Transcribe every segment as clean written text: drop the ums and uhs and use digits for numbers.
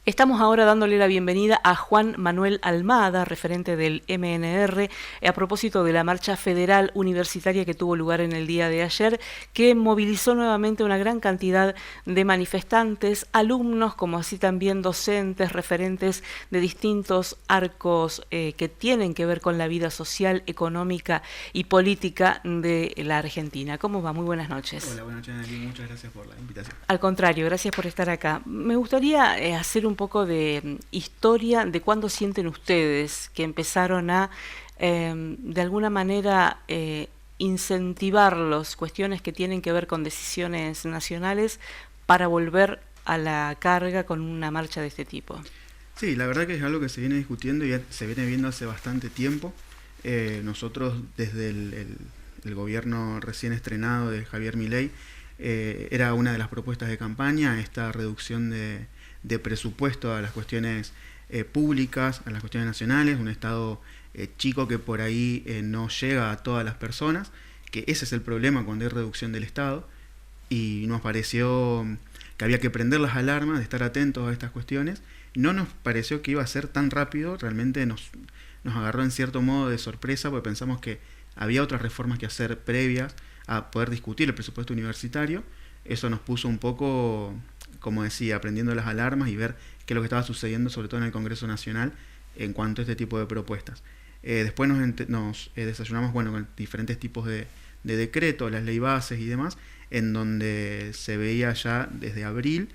Estamos ahora dándole la bienvenida a Juan Manuel Almada, referente del MNR, a propósito de la marcha federal universitaria que tuvo lugar en el día de ayer, que movilizó nuevamente una gran cantidad de manifestantes, alumnos, como así también docentes, referentes de distintos arcos que tienen que ver con la vida social, económica y política de la Argentina. ¿Cómo va? Muy buenas noches. Hola, buenas noches, Nelly. Muchas gracias por la invitación. Al contrario, gracias por estar acá. Me gustaría hacer un poco de historia de cuándo sienten ustedes que empezaron a, de alguna manera, incentivar las cuestiones que tienen que ver con decisiones nacionales para volver a la carga con una marcha de este tipo. Sí, la verdad que es algo que se viene discutiendo y se viene viendo hace bastante tiempo. Nosotros, desde el gobierno recién estrenado de Javier Milei, era una de las propuestas de campaña, esta reducción de presupuesto a las cuestiones públicas, a las cuestiones nacionales, un Estado chico que por ahí no llega a todas las personas, que ese es el problema cuando hay reducción del Estado, y nos pareció que había que prender las alarmas, de estar atentos a estas cuestiones. No nos pareció que iba a ser tan rápido, realmente nos agarró en cierto modo de sorpresa, porque pensamos que había otras reformas que hacer previas a poder discutir el presupuesto universitario. Eso nos puso un poco, como decía, prendiendo las alarmas y ver qué es lo que estaba sucediendo, sobre todo en el Congreso Nacional, en cuanto a este tipo de propuestas. Después nos desayunamos con diferentes tipos de decretos, las ley bases y demás, en donde se veía ya desde abril,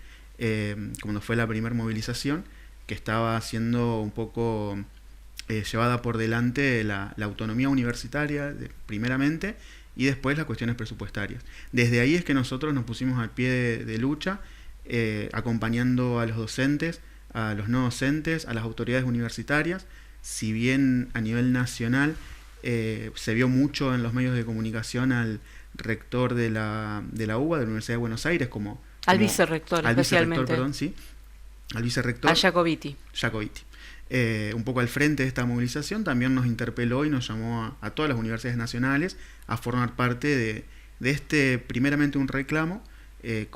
cuando fue la primera movilización, que estaba siendo un poco llevada por delante la autonomía universitaria, primeramente, y después las cuestiones presupuestarias. Desde ahí es que nosotros nos pusimos al pie de lucha, acompañando a los docentes, a los no docentes, a las autoridades universitarias. Si bien a nivel nacional se vio mucho en los medios de comunicación al rector de la UBA, de la Universidad de Buenos Aires, al vicerrector, especialmente. Al vicerrector. A Jacobiti. Un poco al frente de esta movilización, también nos interpeló y nos llamó a todas las universidades nacionales a formar parte de este, primeramente un reclamo,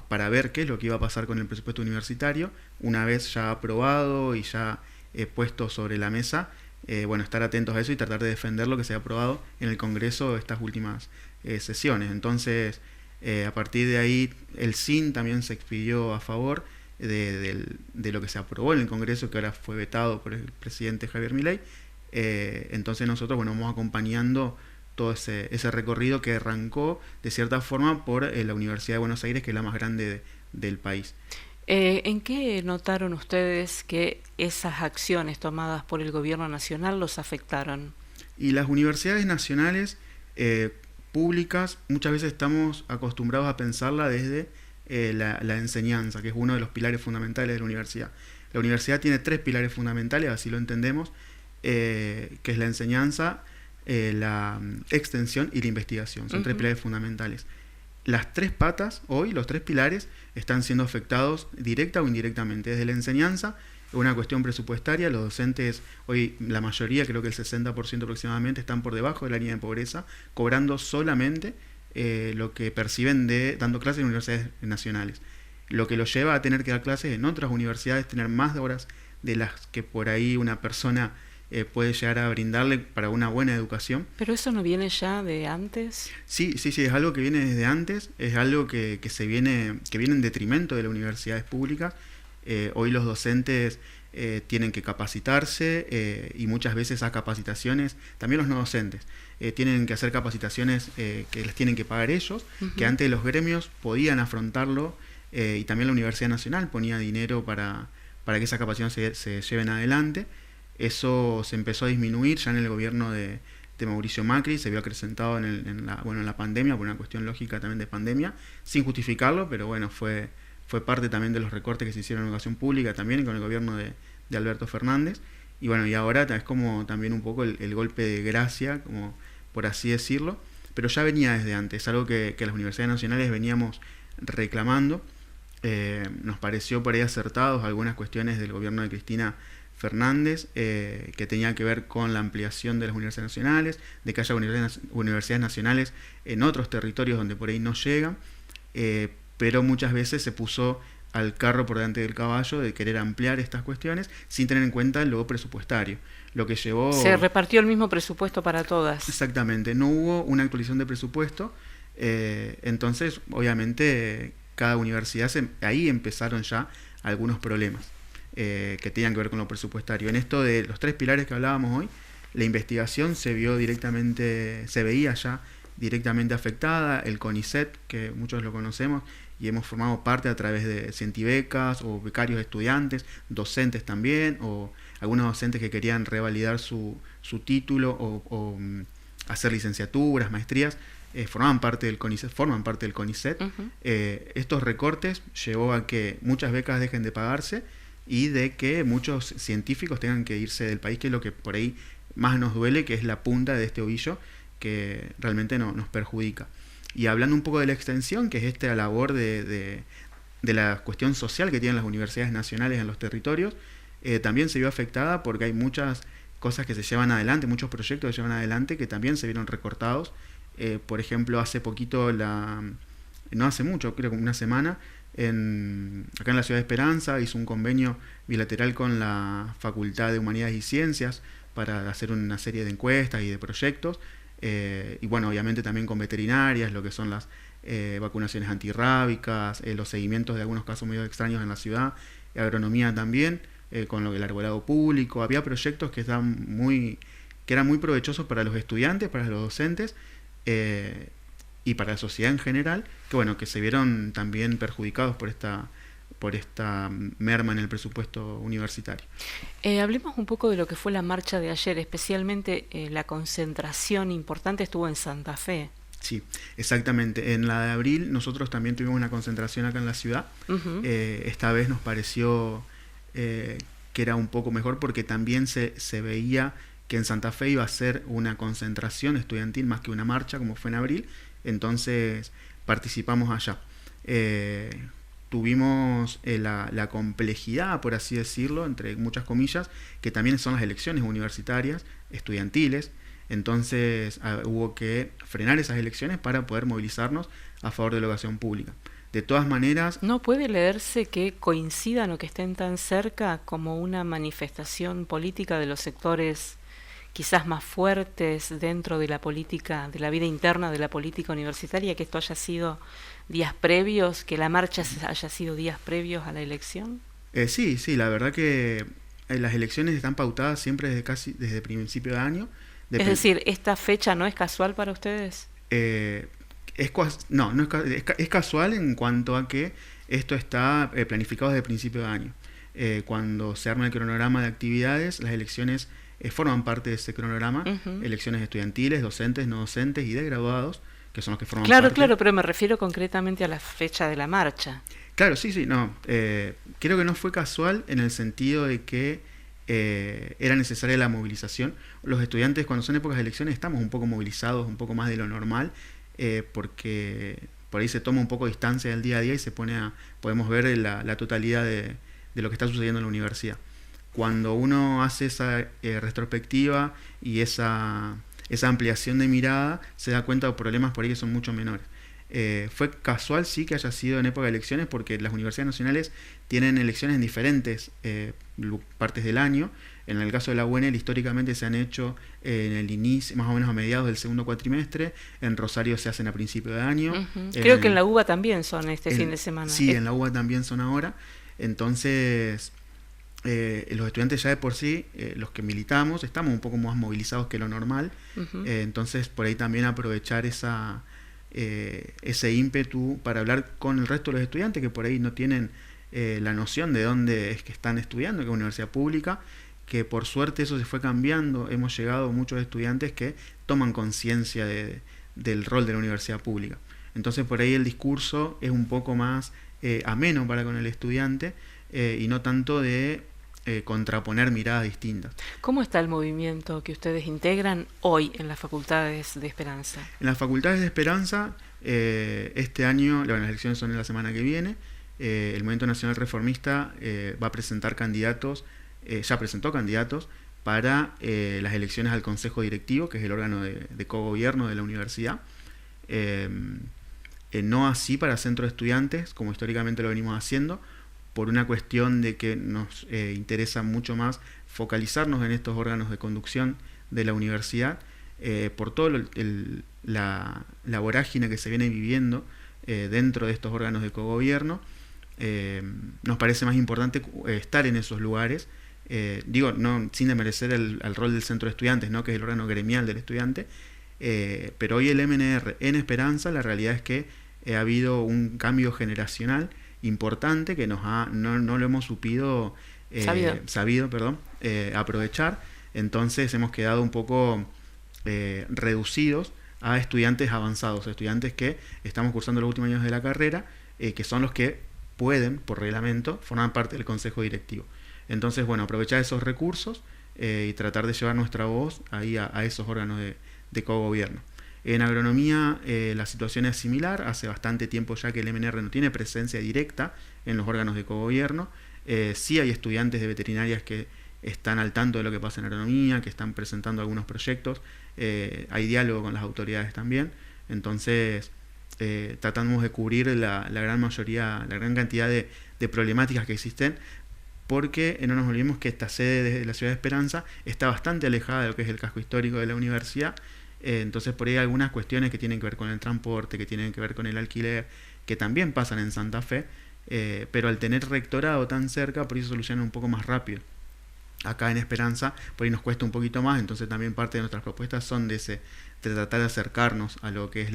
para ver qué es lo que iba a pasar con el presupuesto universitario, una vez ya aprobado y ya puesto sobre la mesa. Estar atentos a eso y tratar de defender lo que se ha aprobado en el Congreso estas últimas sesiones. Entonces, a partir de ahí, el CIN también se expidió a favor de lo que se aprobó en el Congreso, que ahora fue vetado por el presidente Javier Milei. Entonces nosotros vamos acompañando todo ese recorrido que arrancó de cierta forma por la Universidad de Buenos Aires, que es la más grande del país. ¿En qué notaron ustedes que esas acciones tomadas por el gobierno nacional los afectaron? Y las universidades nacionales públicas, muchas veces estamos acostumbrados a pensarla desde la enseñanza, que es uno de los pilares fundamentales de la universidad. La universidad tiene 3 pilares fundamentales, así lo entendemos, que es la enseñanza, la extensión y la investigación. Son 3 pilares fundamentales. Las 3 patas, hoy, los 3 pilares, están siendo afectados directa o indirectamente. Desde la enseñanza, una cuestión presupuestaria, los docentes, hoy la mayoría, creo que el 60% aproximadamente, están por debajo de la línea de pobreza, cobrando solamente lo que perciben dando clases en universidades nacionales. Lo que los lleva a tener que dar clases en otras universidades, tener más de horas de las que por ahí una persona puede llegar a brindarle para una buena educación. ¿Pero eso no viene ya de antes? Sí, es algo que viene desde antes, es algo que viene en detrimento de las universidades públicas. Hoy los docentes tienen que capacitarse, y muchas veces esas capacitaciones, también los no docentes, tienen que hacer capacitaciones que les tienen que pagar ellos, que antes los gremios podían afrontarlo, y también la Universidad Nacional ponía dinero para que esas capacitaciones se lleven adelante. Eso se empezó a disminuir ya en el gobierno de Mauricio Macri, se vio acrecentado en la pandemia, por una cuestión lógica también de pandemia, sin justificarlo, pero fue parte también de los recortes que se hicieron en educación pública también con el gobierno de Alberto Fernández. Y ahora es como también un poco el golpe de gracia, como por así decirlo, pero ya venía desde antes, algo que las universidades nacionales veníamos reclamando. Nos pareció por ahí acertados algunas cuestiones del gobierno de Cristina Fernández, que tenía que ver con la ampliación de las universidades nacionales, de que haya universidades nacionales en otros territorios donde por ahí no llegan, pero muchas veces se puso al carro por delante del caballo de querer ampliar estas cuestiones sin tener en cuenta lo presupuestario. Lo que llevó... Se repartió el mismo presupuesto para todas. Exactamente, no hubo una actualización de presupuesto, entonces obviamente cada universidad, ahí empezaron ya algunos problemas que tenían que ver con lo presupuestario. En esto de los 3 pilares que hablábamos hoy, la investigación se veía ya directamente afectada, el CONICET, que muchos lo conocemos y hemos formado parte a través de cientibecas o becarios estudiantes, docentes también, o algunos docentes que querían revalidar su título o hacer licenciaturas, maestrías, forman parte del CONICET. Ujú. Estos recortes llevó a que muchas becas dejen de pagarse y de que muchos científicos tengan que irse del país, que es lo que por ahí más nos duele, que es la punta de este ovillo que realmente nos perjudica. Y hablando un poco de la extensión, que es esta labor de la cuestión social que tienen las universidades nacionales en los territorios, también se vio afectada porque hay muchas cosas que se llevan adelante, muchos proyectos que se llevan adelante que también se vieron recortados. Por ejemplo, hace poquito, no hace mucho, creo que una semana, acá en la ciudad de Esperanza hizo un convenio bilateral con la Facultad de Humanidades y Ciencias para hacer una serie de encuestas y de proyectos, y bueno, obviamente también con veterinarias, lo que son las vacunaciones antirrábicas, los seguimientos de algunos casos medio extraños en la ciudad, agronomía también, con lo del arbolado público. Había proyectos que eran muy provechosos para los estudiantes, para los docentes, y para la sociedad en general, que bueno, que se vieron también perjudicados por esta merma en el presupuesto universitario. Hablemos un poco de lo que fue la marcha de ayer, especialmente la concentración importante estuvo en Santa Fe. Sí, exactamente. En la de abril nosotros también tuvimos una concentración acá en la ciudad. Ujú. Esta vez nos pareció que era un poco mejor porque también se veía que en Santa Fe iba a ser una concentración estudiantil más que una marcha, como fue en abril. Entonces participamos allá. Tuvimos la complejidad, por así decirlo, entre muchas comillas, que también son las elecciones universitarias, estudiantiles. Entonces hubo que frenar esas elecciones para poder movilizarnos a favor de la educación pública. De todas maneras... ¿No puede leerse que coincidan o que estén tan cerca como una manifestación política de los sectores quizás más fuertes dentro de la política, de la vida interna de la política universitaria, que esto haya sido días previos, que la marcha haya sido días previos a la elección? Sí, la verdad que las elecciones están pautadas siempre desde principio de año. Es decir, ¿esta fecha no es casual para ustedes? Es casual en cuanto a que esto está planificado desde principio de año. Cuando se arma el cronograma de actividades, las elecciones forman parte de ese cronograma. Uh-huh. Elecciones estudiantiles, docentes, no docentes y de graduados, que son los que forman Claro, parte. claro, pero me refiero concretamente a la fecha de la marcha. Claro, sí, no. Creo que no fue casual en el sentido de que era necesaria la movilización. Los estudiantes, cuando son épocas de elecciones, estamos un poco movilizados, un poco más de lo normal, porque por ahí se toma un poco de distancia del día a día y podemos ver la totalidad de lo que está sucediendo en la universidad. Cuando uno hace esa retrospectiva y esa ampliación de mirada, se da cuenta de problemas por ahí que son mucho menores. Fue casual, sí, que haya sido en época de elecciones, porque las universidades nacionales tienen elecciones en diferentes partes del año. En el caso de la UNL, históricamente se han hecho en el inicio, más o menos a mediados del segundo cuatrimestre. En Rosario se hacen a principio de año. Uh-huh. Creo que en la UBA también son fin de semana. Sí, en la UBA también son ahora. Entonces, los estudiantes ya de por sí, los que militamos, estamos un poco más movilizados que lo normal. Uh-huh. Entonces, por ahí también aprovechar ese ímpetu para hablar con el resto de los estudiantes que por ahí no tienen la noción de dónde es que están estudiando, que es universidad pública, que por suerte eso se fue cambiando. Hemos llegado muchos estudiantes que toman conciencia del rol de la universidad pública. Entonces por ahí el discurso es un poco más ameno para con el estudiante, y no tanto de contraponer miradas distintas. ¿Cómo está el movimiento que ustedes integran hoy en las facultades de Esperanza? En las facultades de Esperanza, este año, las elecciones son en la semana que viene, el Movimiento Nacional Reformista va a presentar candidatos, ya presentó candidatos para las elecciones al Consejo Directivo, que es el órgano de cogobierno de la universidad. No así para centro de estudiantes, como históricamente lo venimos haciendo, por una cuestión de que nos interesa mucho más focalizarnos en estos órganos de conducción de la universidad, por todo la vorágine que se viene viviendo dentro de estos órganos de cogobierno. Nos parece más importante estar en esos lugares, no sin desmerecer el rol del centro de estudiantes, ¿no?, que es el órgano gremial del estudiante, pero hoy el MNR en Esperanza, la realidad es que ha habido un cambio generacional importante que no lo hemos sabido aprovechar. Entonces hemos quedado un poco reducidos a estudiantes avanzados, estudiantes que estamos cursando los últimos años de la carrera, que son los que pueden, por reglamento, formar parte del consejo directivo. Entonces, bueno, aprovechar esos recursos y tratar de llevar nuestra voz ahí a esos órganos de cogobierno. En agronomía la situación es similar. Hace bastante tiempo ya que el MNR no tiene presencia directa en los órganos de cogobierno. Sí hay estudiantes de veterinarias que están al tanto de lo que pasa en agronomía, que están presentando algunos proyectos. Hay diálogo con las autoridades también. Entonces tratamos de cubrir la gran mayoría, la gran cantidad de problemáticas que existen, porque no nos olvidemos que esta sede de la ciudad de Esperanza está bastante alejada de lo que es el casco histórico de la universidad. Entonces por ahí hay algunas cuestiones que tienen que ver con el transporte, que tienen que ver con el alquiler, que también pasan en Santa Fe, pero al tener rectorado tan cerca, por eso solucionan un poco más rápido. Acá en Esperanza por ahí nos cuesta un poquito más, entonces también parte de nuestras propuestas son de tratar de acercarnos a lo que es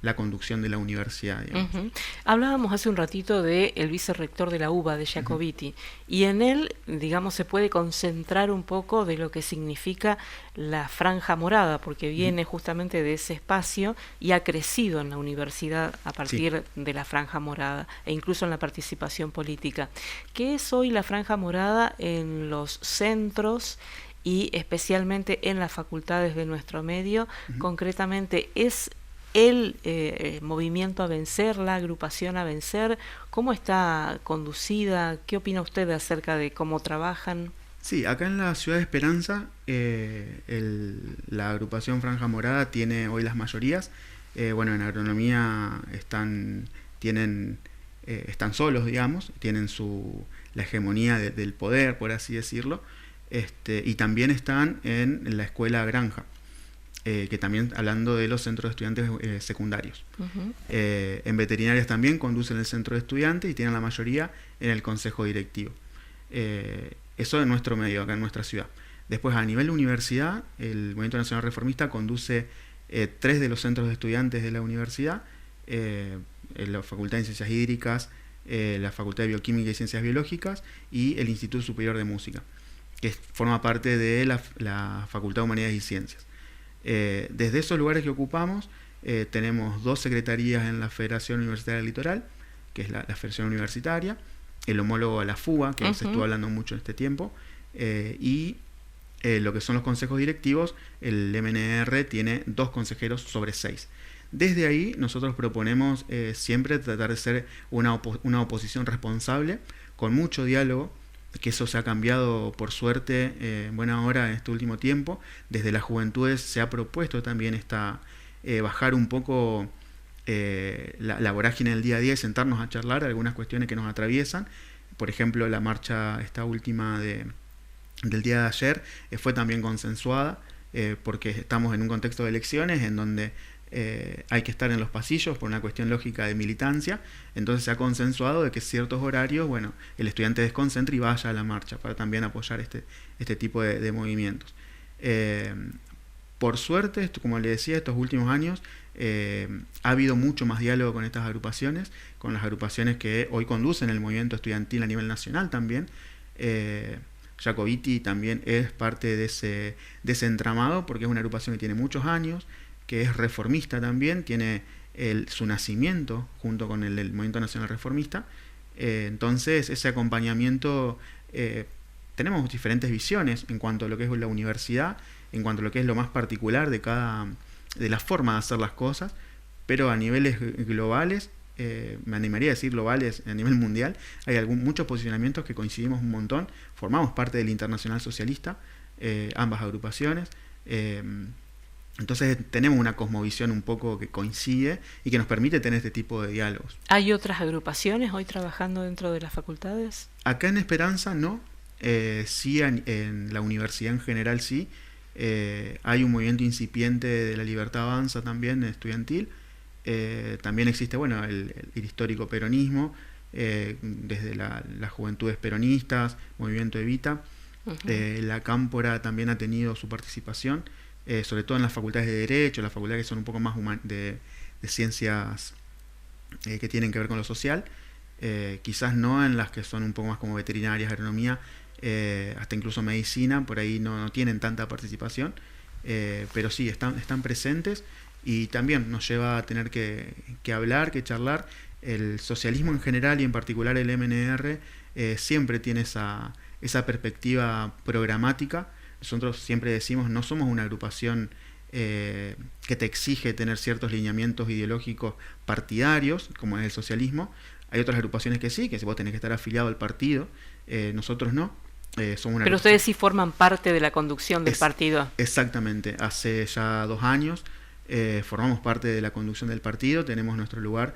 la conducción de la universidad, digamos. Uh-huh. Hablábamos hace un ratito del vicerrector de la UBA, de Jacobiti, uh-huh, y en él, digamos, se puede concentrar un poco de lo que significa la franja morada, porque viene uh-huh justamente de ese espacio y ha crecido en la universidad a partir de la franja morada e incluso en la participación política. ¿Qué es hoy la franja morada en los centros y especialmente en las facultades de nuestro medio? Uh-huh. Concretamente, ¿es el movimiento a vencer, la agrupación a vencer? ¿Cómo está conducida? ¿Qué opina usted acerca de cómo trabajan? Sí, acá en la ciudad de Esperanza la agrupación Franja Morada tiene hoy las mayorías. En agronomía están solos, digamos, tienen la hegemonía del poder, por así decirlo, y también están en la escuela Granja. Que también hablando de los centros de estudiantes secundarios. Uh-huh. En veterinarias también conducen el centro de estudiantes y tienen la mayoría en el consejo directivo. Eso en nuestro medio, acá en nuestra ciudad. Después, a nivel de universidad, el Movimiento Nacional Reformista conduce 3 de los centros de estudiantes de la universidad, la Facultad de Ciencias Hídricas, la Facultad de Bioquímica y Ciencias Biológicas y el Instituto Superior de Música, que forma parte de la Facultad de Humanidades y Ciencias. Desde esos lugares que ocupamos tenemos 2 secretarías en la Federación Universitaria del Litoral, que es la Federación Universitaria, el homólogo a la FUBA, que uh-huh se estuvo hablando mucho en este tiempo, y lo que son los consejos directivos, el MNR tiene 2 consejeros sobre 6. Desde ahí nosotros proponemos siempre tratar de ser una oposición responsable, con mucho diálogo, que eso se ha cambiado por suerte en buena hora en este último tiempo. Desde las juventudes se ha propuesto también bajar un poco la vorágine del día a día y sentarnos a charlar algunas cuestiones que nos atraviesan. Por ejemplo, la marcha esta última del día de ayer fue también consensuada, porque estamos en un contexto de elecciones en donde hay que estar en los pasillos por una cuestión lógica de militancia. Entonces se ha consensuado de que ciertos horarios, el estudiante desconcentre y vaya a la marcha para también apoyar este tipo de movimientos. Por suerte, como le decía, estos últimos años ha habido mucho más diálogo con estas agrupaciones, con las agrupaciones que hoy conducen el movimiento estudiantil a nivel nacional también. Jacobiti también es parte de ese entramado, porque es una agrupación que tiene muchos años, que es reformista también, tiene su nacimiento junto con el Movimiento Nacional Reformista. Entonces ese acompañamiento, tenemos diferentes visiones en cuanto a lo que es la universidad, en cuanto a lo que es lo más particular de la forma de hacer las cosas, pero a niveles globales, me animaría a decir globales, a nivel mundial, hay muchos posicionamientos que coincidimos un montón. Formamos parte del Internacional Socialista, ambas agrupaciones, Entonces tenemos una cosmovisión un poco que coincide y que nos permite tener este tipo de diálogos. ¿Hay otras agrupaciones hoy trabajando dentro de las facultades? Acá en Esperanza no, sí en la universidad en general sí. Hay un movimiento incipiente de la Libertad Avanza también, estudiantil. También existe, bueno, el histórico peronismo, desde las juventudes peronistas, movimiento Evita. La Cámpora también ha tenido su participación, sobre todo en las facultades de Derecho, las facultades que son un poco más de ciencias que tienen que ver con lo social. Quizás no en las que son un poco más como veterinarias, agronomía, hasta incluso medicina, por ahí no tienen tanta participación, pero sí, están presentes y también nos lleva a tener que hablar, que charlar. El socialismo en general y en particular el MNR siempre tiene esa perspectiva programática. Nosotros siempre decimos, no somos una agrupación que te exige tener ciertos lineamientos ideológicos partidarios, como es el socialismo. Hay otras agrupaciones que sí, que vos tenés que estar afiliado al partido, nosotros no. Somos una Pero ustedes sí forman parte de la conducción del partido. Exactamente, hace ya 2 años formamos parte de la conducción del partido, tenemos nuestro lugar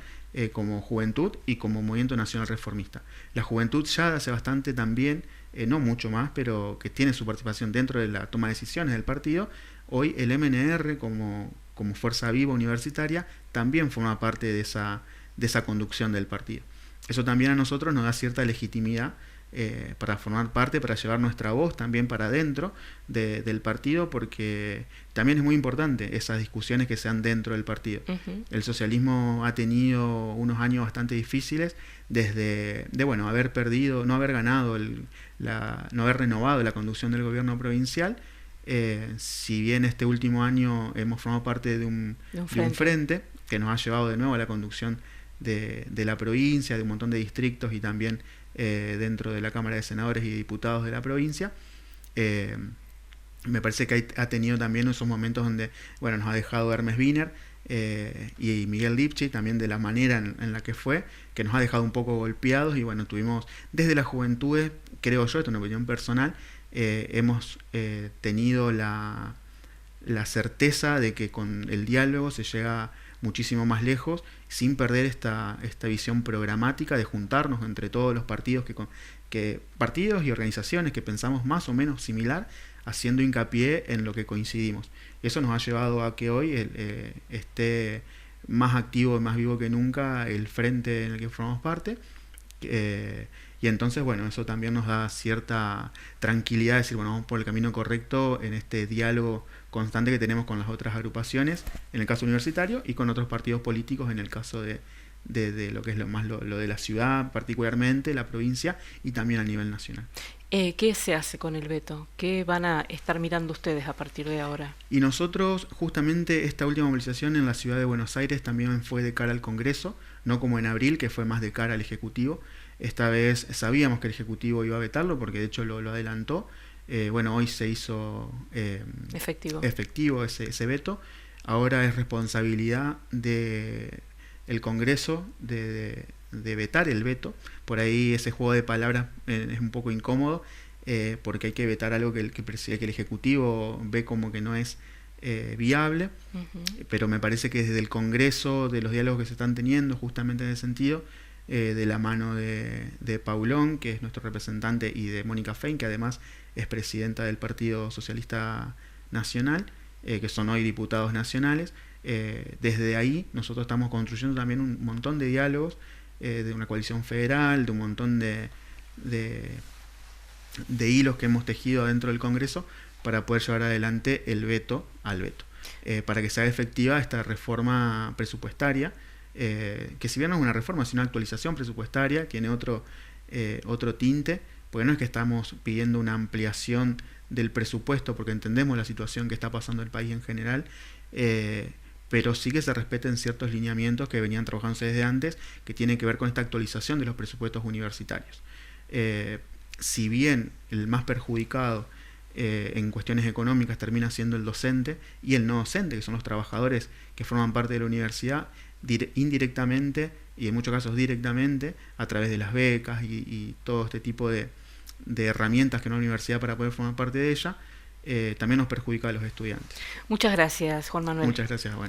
como juventud y como movimiento nacional reformista. La juventud ya hace bastante también, no mucho más, pero que tiene su participación dentro de la toma de decisiones del partido. Hoy el MNR como fuerza viva universitaria también forma parte de esa conducción del partido. Eso también a nosotros nos da cierta legitimidad para formar parte, para llevar nuestra voz también para adentro del partido, porque también es muy importante esas discusiones que se dan dentro del partido. El socialismo ha tenido unos años bastante difíciles desde bueno, haber perdido, no haber ganado, no haber renovado la conducción del gobierno provincial. Si bien este último año hemos formado parte de un frente que nos ha llevado de nuevo a la conducción de la provincia, de un montón de distritos y también dentro de la Cámara de Senadores y Diputados de la provincia. Me parece que ha tenido también esos momentos donde, bueno, nos ha dejado Hermes Wiener y Miguel Lipchi, también de la manera en la que fue, que nos ha dejado un poco golpeados. Y bueno, tuvimos desde las juventudes, creo yo, esto es una opinión personal, hemos tenido la certeza de que con el diálogo se llega muchísimo más lejos, sin perder esta visión programática de juntarnos entre todos los partidos partidos y organizaciones que pensamos más o menos similar, haciendo hincapié en lo que coincidimos. Eso nos ha llevado a que hoy esté más activo y más vivo que nunca el frente en el que formamos parte. Y entonces, bueno, eso también nos da cierta tranquilidad de decir, bueno, vamos por el camino correcto en este diálogo constante que tenemos con las otras agrupaciones, en el caso universitario, y con otros partidos políticos, en el caso de lo que es lo de la ciudad, particularmente la provincia, y también a nivel nacional. ¿Qué se hace con el veto? ¿Qué van a estar mirando ustedes a partir de ahora? Y nosotros, justamente, esta última movilización en la ciudad de Buenos Aires también fue de cara al Congreso, no como en abril, que fue más de cara al Ejecutivo. Esta vez sabíamos que el Ejecutivo iba a vetarlo, porque de hecho lo adelantó. Bueno, hoy se hizo efectivo ese veto. Ahora es responsabilidad del Congreso de vetar el veto. Por ahí ese juego de palabras es un poco incómodo, porque hay que vetar algo que el Ejecutivo ve como que no es viable. Pero me parece que desde el Congreso, de los diálogos que se están teniendo justamente en ese sentido, de la mano de Paulón, que es nuestro representante, y de Mónica Fein, que además es presidenta del Partido Socialista Nacional, que son hoy diputados nacionales. Desde ahí nosotros estamos construyendo también un montón de diálogos, de una coalición federal, de un montón de hilos que hemos tejido dentro del Congreso para poder llevar adelante el veto al veto, para que sea efectiva esta reforma presupuestaria, que si bien no es una reforma, sino una actualización presupuestaria, tiene otro tinte, porque no es que estamos pidiendo una ampliación del presupuesto, porque entendemos la situación que está pasando el país en general, pero sí que se respeten ciertos lineamientos que venían trabajándose desde antes, que tienen que ver con esta actualización de los presupuestos universitarios. Si bien el más perjudicado en cuestiones económicas termina siendo el docente y el no docente, que son los trabajadores que forman parte de la universidad, indirectamente y en muchos casos directamente, a través de las becas y todo este tipo de herramientas que no la universidad para poder formar parte de ella, también nos perjudica a los estudiantes. Muchas gracias, Juan Manuel. Muchas gracias, Juan.